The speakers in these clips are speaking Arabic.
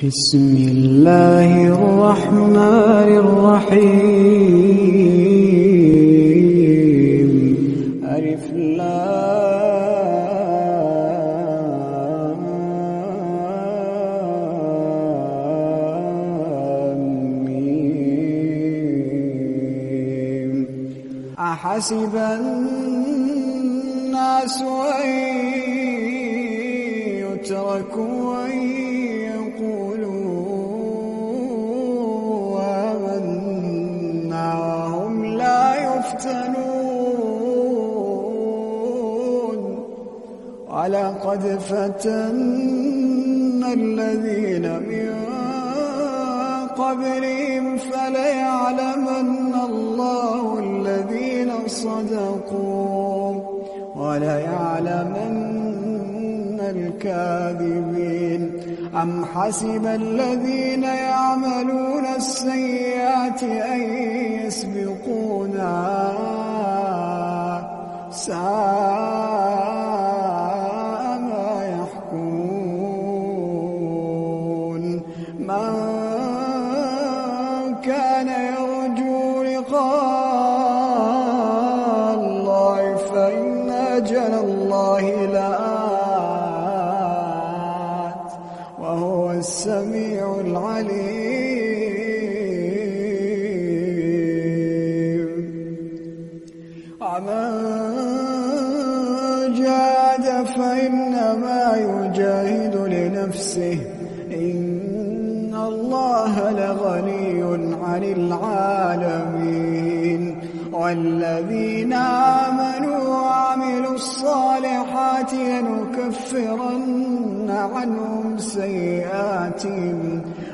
بسم الله الرحمن الرحيم. ألف لام ميم. أحسب الناس أن يتركوا أن يقولوا آمنا وهم لا يفتنون. ولقد فتنا الذين من قبلهم فليعلمن الله الذين صدقوا وليعلمن الكاذبين. أم حسب الذين يعملون السيئات أن يسبقونا ساء ما يحكمون. من كان يرجو لقاء الله فإن أجل الله لآت وهو السميع العليم. ومن جاهد فإنما يجاهد لنفسه إن الله لغني عن العالمين. والذين آمنوا وعملوا الصالحات لنكفرن عنهم سيئاتهم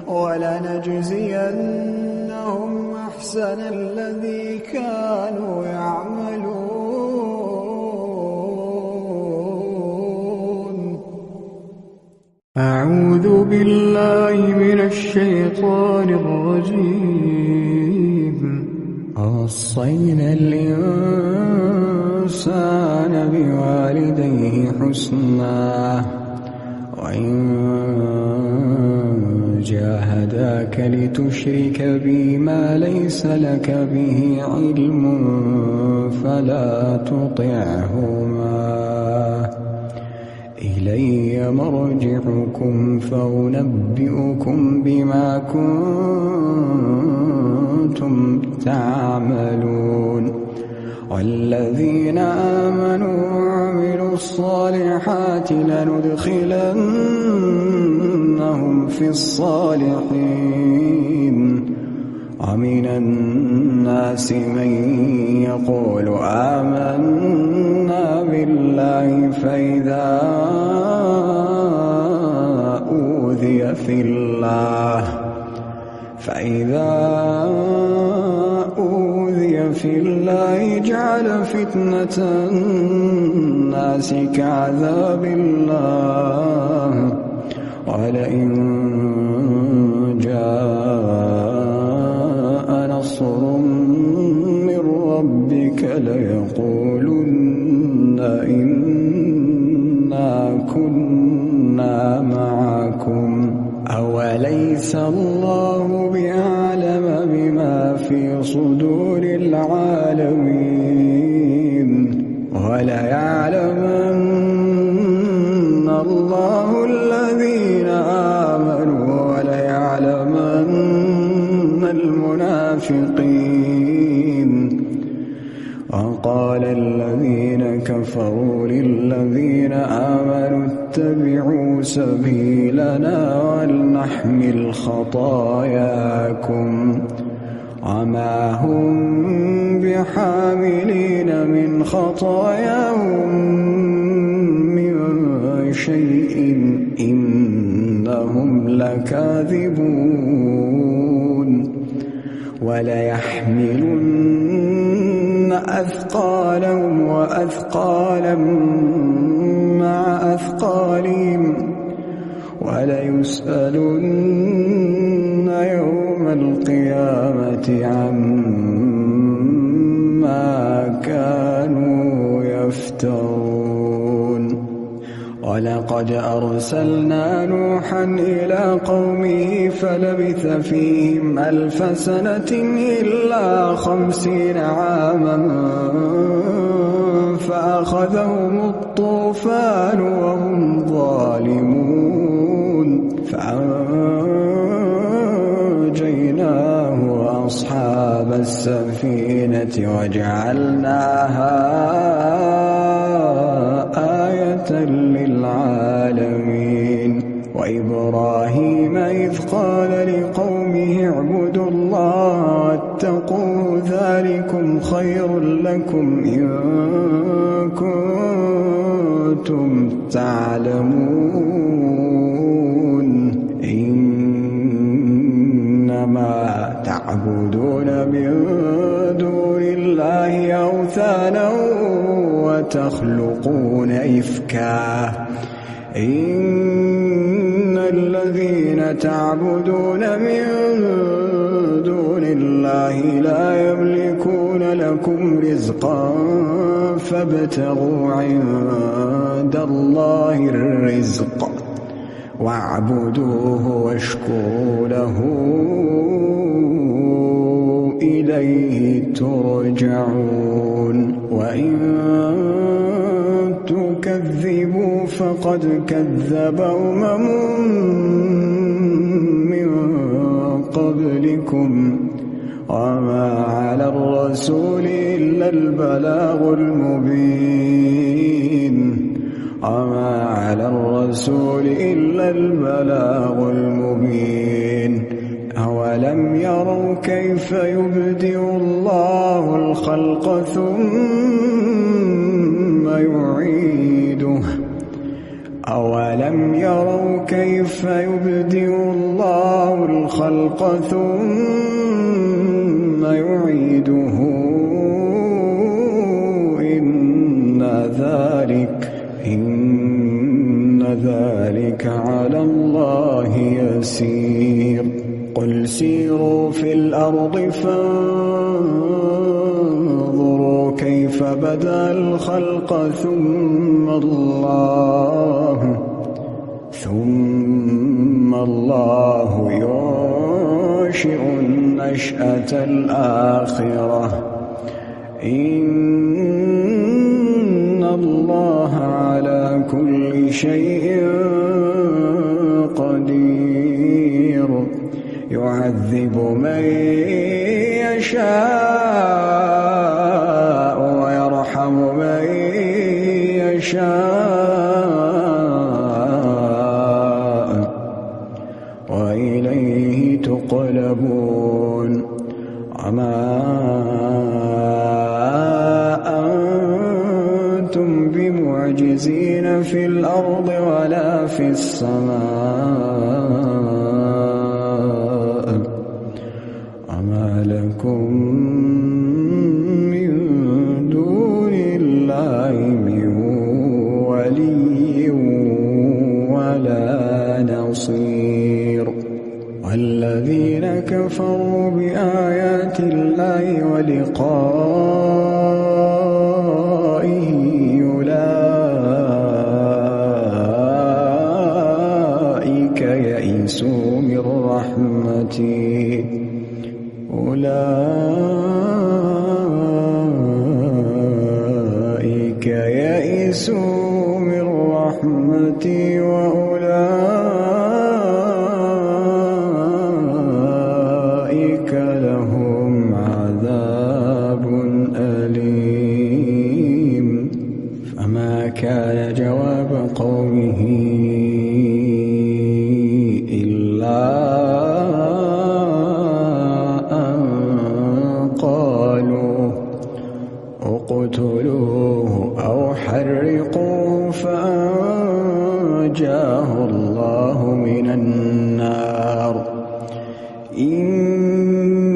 ولنجزينهم أحسن الذي كانوا يعملون. أعوذ بالله من الشيطان الرجيم. ووصينا الإنسان بوالديه حسنا وإن جاهداك لتشرك بي ما ليس لك به علم فلا تطعهما إلي مرجعكم فأنبئكم بما كنتم تعملون. والذين آمنوا وعملوا الصالحات لندخلنهم في الصالحين. ومن الناس من يقول آمنا بالله فإذا أوذي في الله جعل فتنة الناس كعذاب الله. ولئن جاء نصر من ربك ليقولن إنا كنا معكم أوليس الله بأعلم بما في صدور العالمين. وليعلمن الله الذين آمنوا وليعلمن المنافقين. وقال الذين كفروا للذين آمنوا اتبعوا سبيلنا ولنحمل خطاياكم وما هم بحاملين من خطاياهم من شيء إنهم لكاذبون. وليحملن أثقالهم وأثقالا مع أثقالهم وليسألن يوم القيامة عما كانوا يفترون. ولقد أرسلنا نوحا إلى قومه فلبث فيهم 1000 سنة إلا 50 عاما فأخذهم الطوفان وهم ظالمون فأنجيناه وأصحاب السفينة وجعلناها آية للعالمين وإبراهيم إذ قال لقومه اعبدوا الله واتقوا ذلكم خير لكم إن كنتم تعلمون إنما تعبدون من دون الله أوثانا وتخلقون إفكا إن الذين تعبدون من دون الله لا يملكون لكم رزقا فابتغوا عند الله الرزق واعبدوه واشكروا له إليه ترجعون وإن تكذبوا فقد كذب أمم من قبلكم وما على الرسول إلا البلاغ المبين أولم يروا كيف يبدئ الله الخلق ثم يعيده أولم يروا كيف يبدئ الله الخلق ثم يعيده إن ذلك على الله يسير قل سيروا في الأرض فانظروا كيف بدأ الخلق ثم الله ينشئ النشأة الآخرة إن الله على كل شيء قدير يعذب من يشاء ويرحم من يشاء وإليه تقلبون وما أنتم بمعجزين في الأرض ولا في السماء وما لكم من دون الله من ولي ولا نصير والذين كفروا بآيات الله ولقائه أولئك يئسوا من رحمتي وأولئك لهم عذاب أليم فما كان جواب قومه إلا أن قالوا اقتلوه أو حرقوه فأنجاه الله من النار إن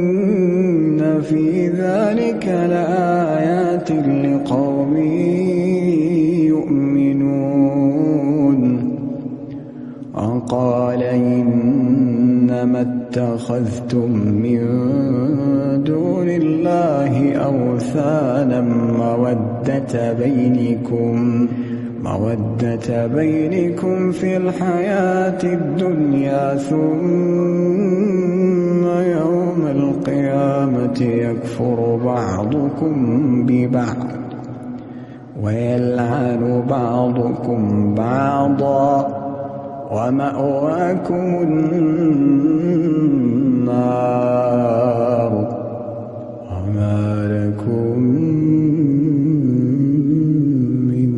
في ذلك لآيات لقوم يؤمنون وقال إنما اتخذتم من دون الله أوثانا مودة مودة بينكم في الحياة الدنيا ثم يوم القيامة يكفر بعضكم ببعض ويلعن بعضكم بعضا ومأواكم النار وما لكم من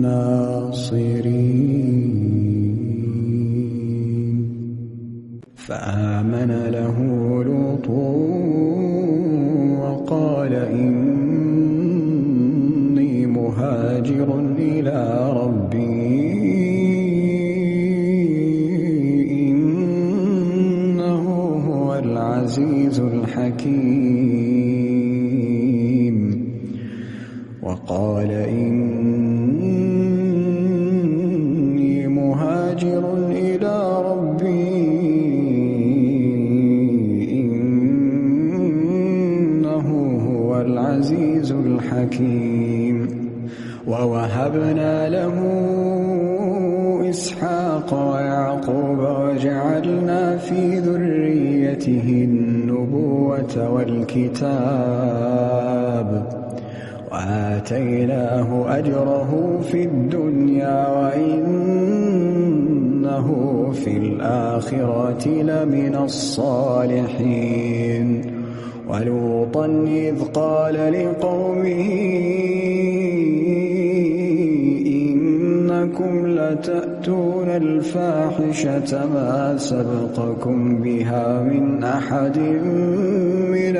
ناصرين. فآمن له لوط وقال إني مهاجر إلى ربي إنه هو العزيز الحكيم. وقال إني مهاجر إلى ربي إنه هو العزيز الحكيم. ووهبنا له إسحاق ويعقوب وجعلنا في ذريته النبوة والكتاب وآتيناه أجره في الدنيا وإنه في الآخرة لمن الصالحين. ولوطا إذ قال لقومه إنكم لتأتون الفاحشة ما سبقكم بها من أحد من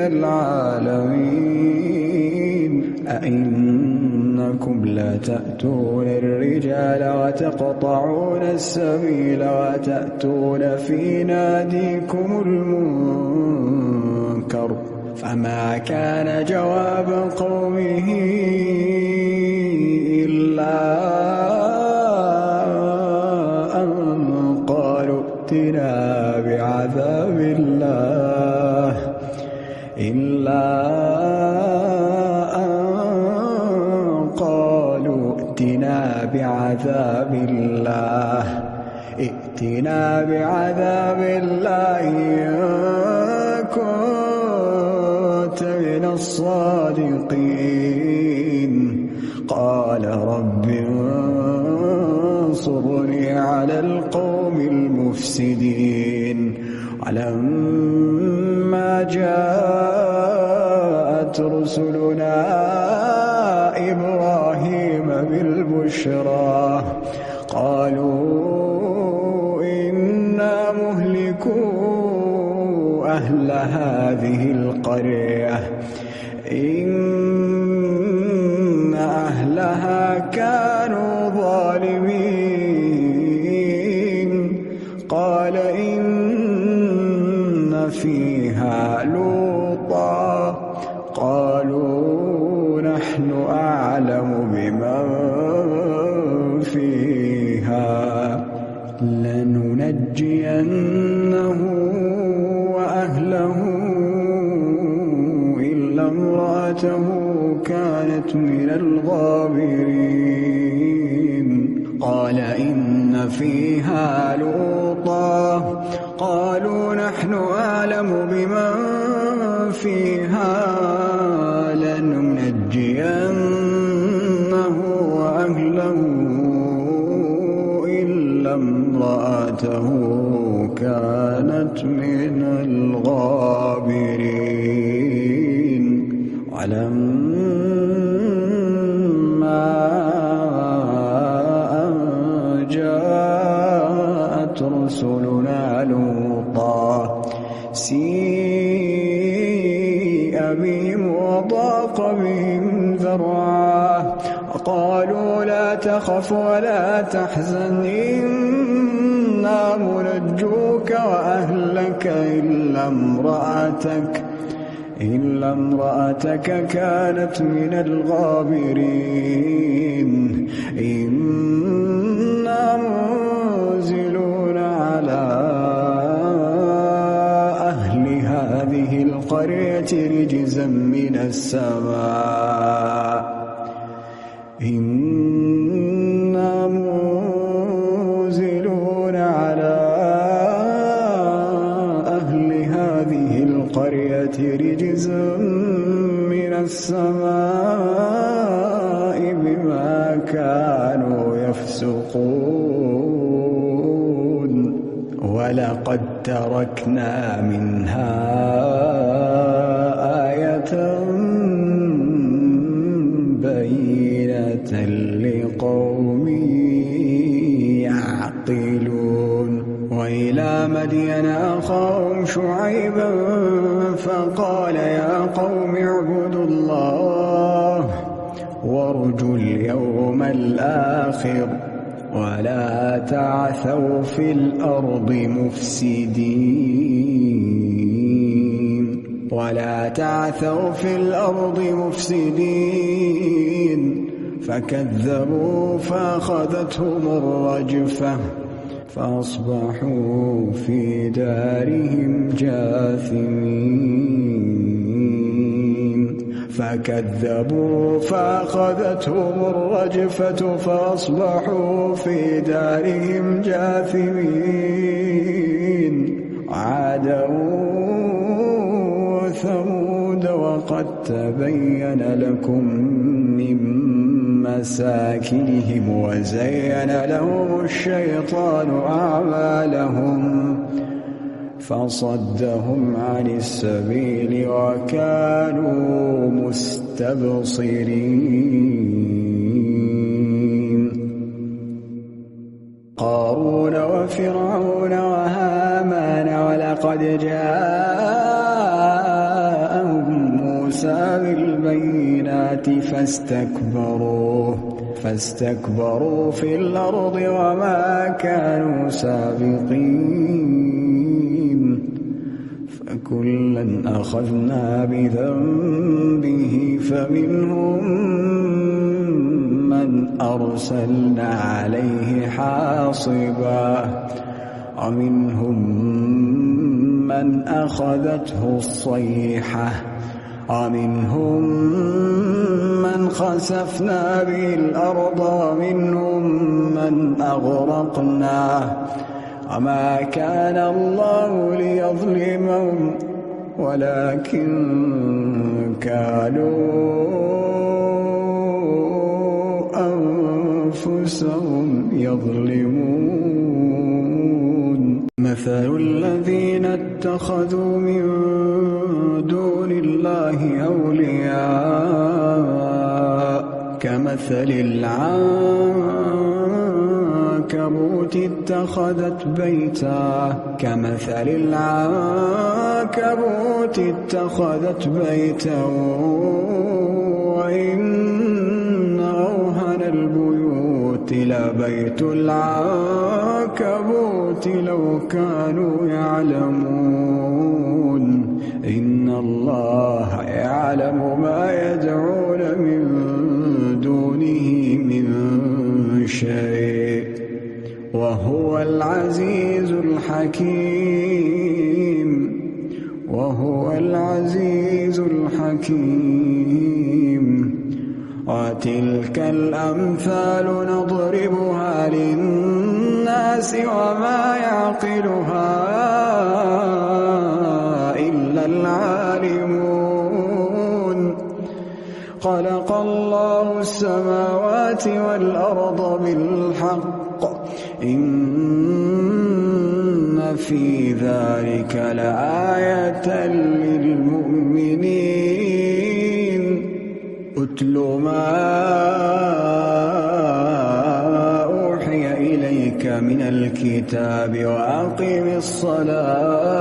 العالمين أئنكم لتأتون الرجال وتقطعون السبيل وتأتون في ناديكم المنكر. فما كان جواب قومه إلا أن قالوا ائتنا بعذاب الله ائتنا بعذاب الله إن كنت من الصادقين. قال رب انصرني على القوم المفسدين. ولما جاءت رسلنا إبراهيم بالبشرى قالوا إنا مهلكو أهل هذه القرية إن أهلها كانوا ظالمين. قال إن فيها لوطا قالوا نحن أعلم بمن فيها لننجينه وأهله إلا امرأته كانت من الغابرين. قال إن فيها لوطا قالوا نحن أعلم بمن فيها لننجينه وأهله إلا امرأته كانت من الغابرين. ولما جاءت رسلنا لوطا سيء بهم وضاق بهم ذرعا وقالوا لا تخف ولا تحزن إنا منجوك وأهلك إلا امرأتك كانت من الغابرين. إنا منزلون على أهل هذه القرية رجزا من السماء بما كانوا يفسقون ولقد تركنا منها آية بينة لقوم يعقلون وإلى مدين أخاهم شعيبا فقال يا قوم اعبدوا الله وارجوا اليوم الآخر ولا تعثوا في الأرض مفسدين فكذبوا فأخذتهم الرجفة فأصبحوا في دارهم جاثمين عادا وثمود وقد تبين لكم من مساكنهم وزين لهم الشيطان أعمالهم فصدهم عن السبيل وكانوا مستبصرين قارون وفرعون وهامان ولقد جاءهم موسى بالبينات فاستكبروا في الأرض وما كانوا سابقين فكلا أخذنا بذنبه فمنهم من أرسلنا عليه حاصبا ومنهم من أخذته الصيحة ومنهم من خسفنا به الأرض ومنهم من أغرقنا وما كان الله ليظلمهم ولكن كانوا أنفسهم يظلمون مثل الذين اتخذوا من دون الله أولياء كمثل العنكبوت اتخذت بيتا وإن أوهن البيوت لبيت العنكبوت لو كانوا يعلمون إن الله يعلم ما يدعون من دونه من شيء وهو العزيز الحكيم وتلك الأمثال نضربها للناس وما يعقلها إلا العالمون خلق الله السماوات والأرض بالحق إن في ذلك لآية للمؤمنين أتل ما أوحي إليك من الكتاب وأقم الصلاة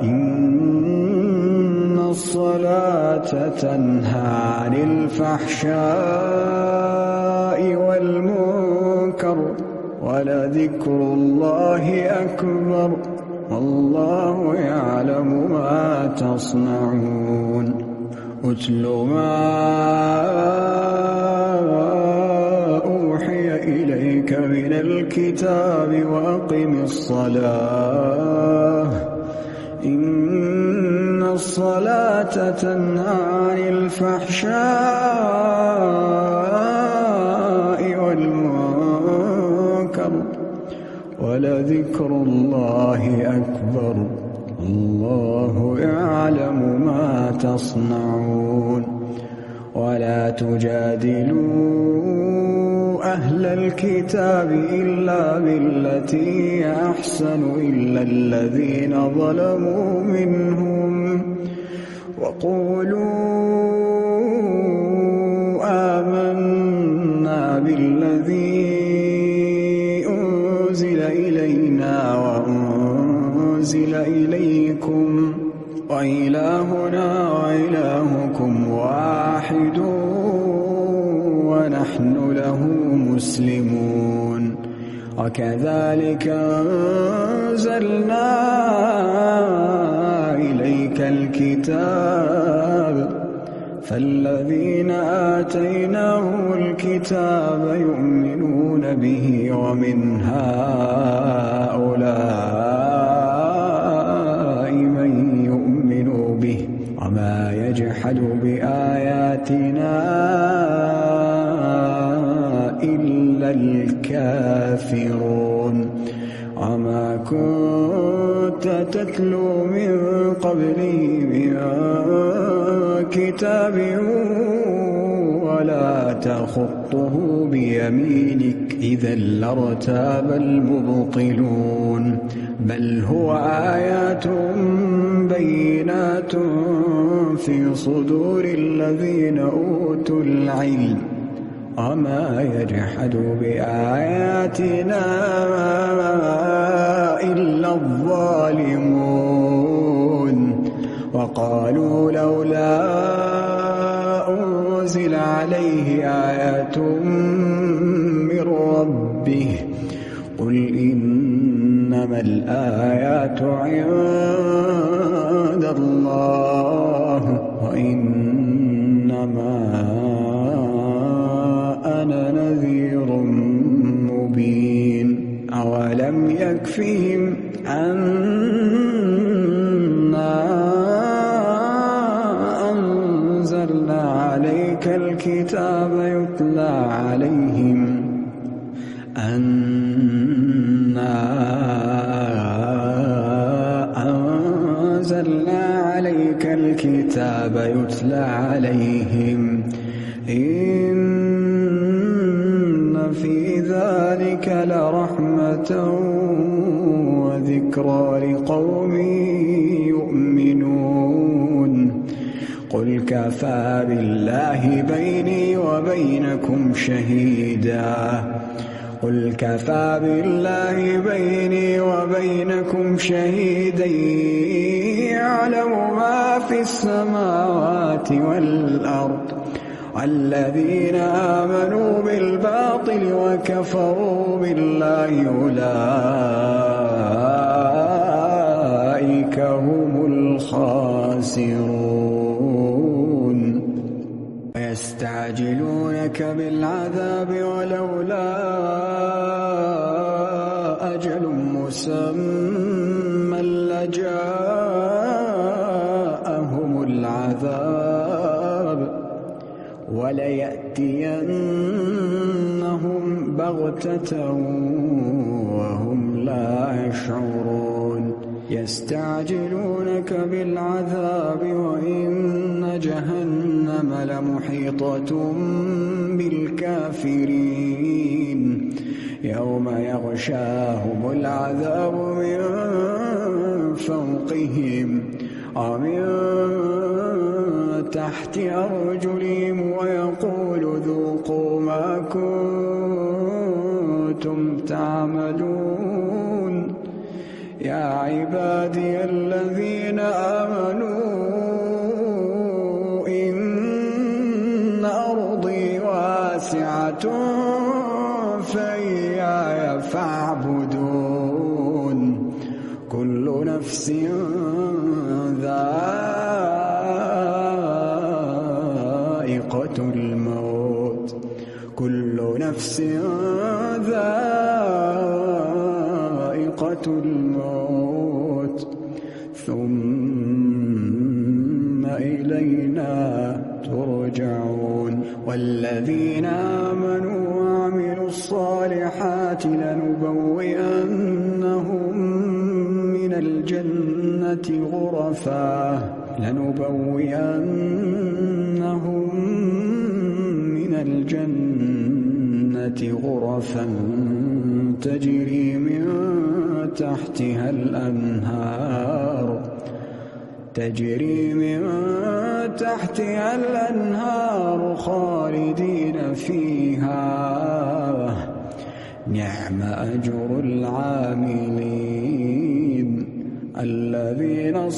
إن الصلاة تنهى عن الفحشاء والمنكر ولذكر الله أكبر والله يعلم ما تصنعون أتل ما أوحي إليك من الكتاب وأقم الصلاة إن الصلاة تنهى عن الفحشاء والمنكر ولذكر الله أكبر الله يعلم ما تصنعون تجادلوا أهل الكتاب إلا بالتي هي أحسن إلا الذين ظلموا منهم وقولوا آمنا بالذي أنزل إلينا وأنزل إليكم وإلهنا وإلهكم واحد ونحن له مسلمون وكذلك أنزلنا إليك الكتاب فالذين آتيناهم الكتاب يؤمنون به ومن هؤلاء من يؤمن به وما يجحد بآياتنا إلا الكافرون وما كنت تتلو من قبله من كتاب ولا تخطه بيمينك إذا لارتاب المبطلون بل هو آيات بينات في صدور الذين أوتوا العلم وما يجحد بآياتنا إلا الظالمون وقالوا لولا أنزل عليه آيات من ربه قل إنما الآيات عند الله وإنما أنا نذير مبين أولم يكفهم أنا أنزلنا عليك الكتاب يتلى عليهم أنزلنا عليك الكتاب يتلى عليهم إن في ذلك لرحمة وذكرى لقوم يؤمنون قل كفى بالله بيني وبينكم شهيدا قل كفى بالله بيني وبينكم شهيدا يعلم ما في السماوات والأرض والذين آمنوا بالباطل وكفروا بالله أولئك هم الخاسرون ويستعجلونك بالعذاب ولولا أجل مسمى لجاءهم العذاب وليأتينهم بغتة وهم لا يشعرون يستعجلونك بالعذاب وإن جهنم لمحيطة بالكافرين يوم يغشاهم العذاب من فوقهم ومن تحت أرجلهم ويقول ذوقوا ما كنتم تعملون يا عبادي الذين آمنوا إن أرضي واسعة فإياي فاعبدون كل نفس ذائقة الموت كل نفس ذائقة الموت ثم إلينا ترجعون والذين آمنوا وعملوا الصالحات لنبوئنهم من الجنة غرفا الجنة غرفا تجري من تحتها الأنهار خالدين فيها نعم أجر العاملين الذين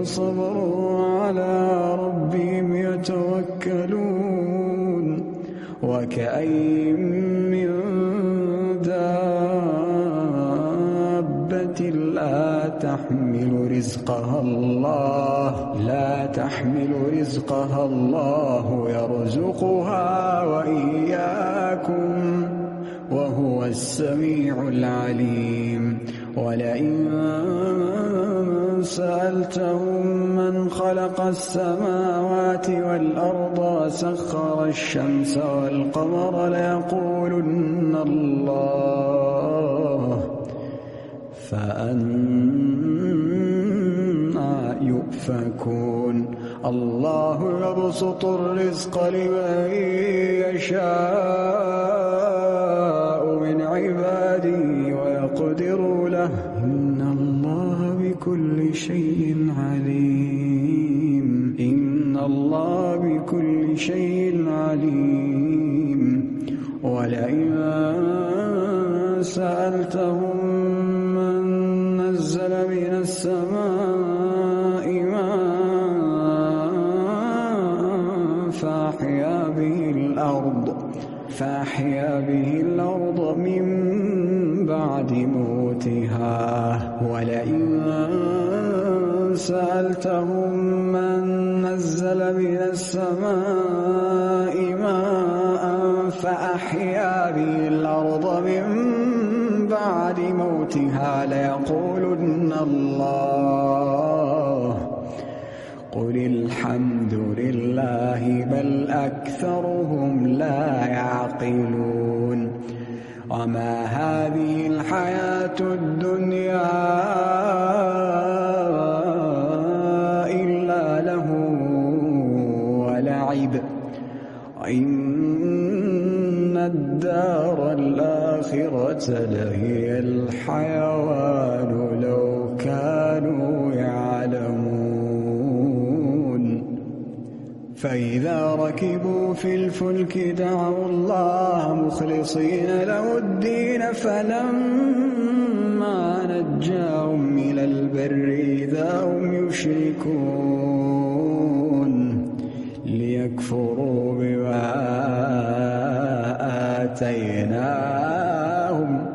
صبروا على ربهم يتوكلون وكأين من دابة لا تحمل رزقها الله يرزقها وإياكم وهو السميع العليم ولئن سألتهم من خلق السماوات والأرض وسخر الشمس والقمر ليقولن الله فأنى يؤفكون الله يبسط الرزق لمن يشاء من عباده ويقدر له إن الله بكل شيء عليم ولئن سألتهم من نزل من السماء ماء فأحيا به الأرض من بعد موتها ولئن سألتهم من نزل من السماء ماء فأحيا به الأرض من بعد موتها ليقولن الله قل الحمد لله بل أكثرهم لا يعقلون وما هذه الحياة الدنيا إلا له ولعب وإن الدار الآخرة لهي الحيوان لو كانوا يعلمون فإذا ركبوا في الفلك دعوا الله مخلصين له الدين فلما نجاهم إلى البر إذا هم يشركون ليكفروا بما آتيناهم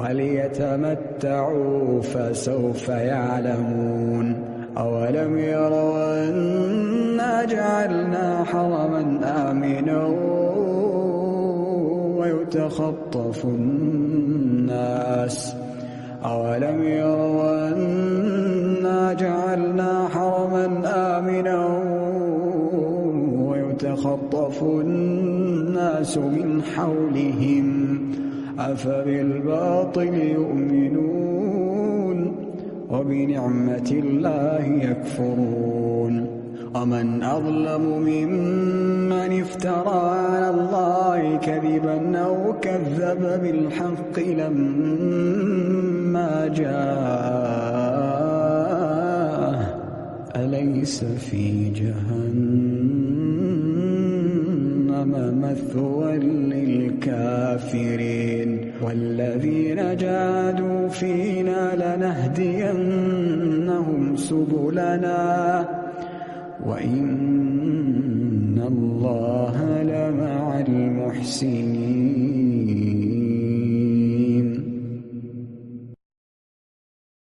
وليتمتعوا فسوف يعلمون أولم يروا أنا جعلنا حرما آمنا ويتخطف الناس أولم يروا أنا جعلنا حرما آمنا ويتخطف الناس من حولهم أفبالباطل يؤمنون وبنعمة الله يكفرون ومن أظلم ممن افترى على الله كذبا أو كذب بالحق لما جاءه أليس في جهنم مثوى للكافرين والذين جاهدوا فينا لنهدينهم سبلنا وإن الله لمع المحسنين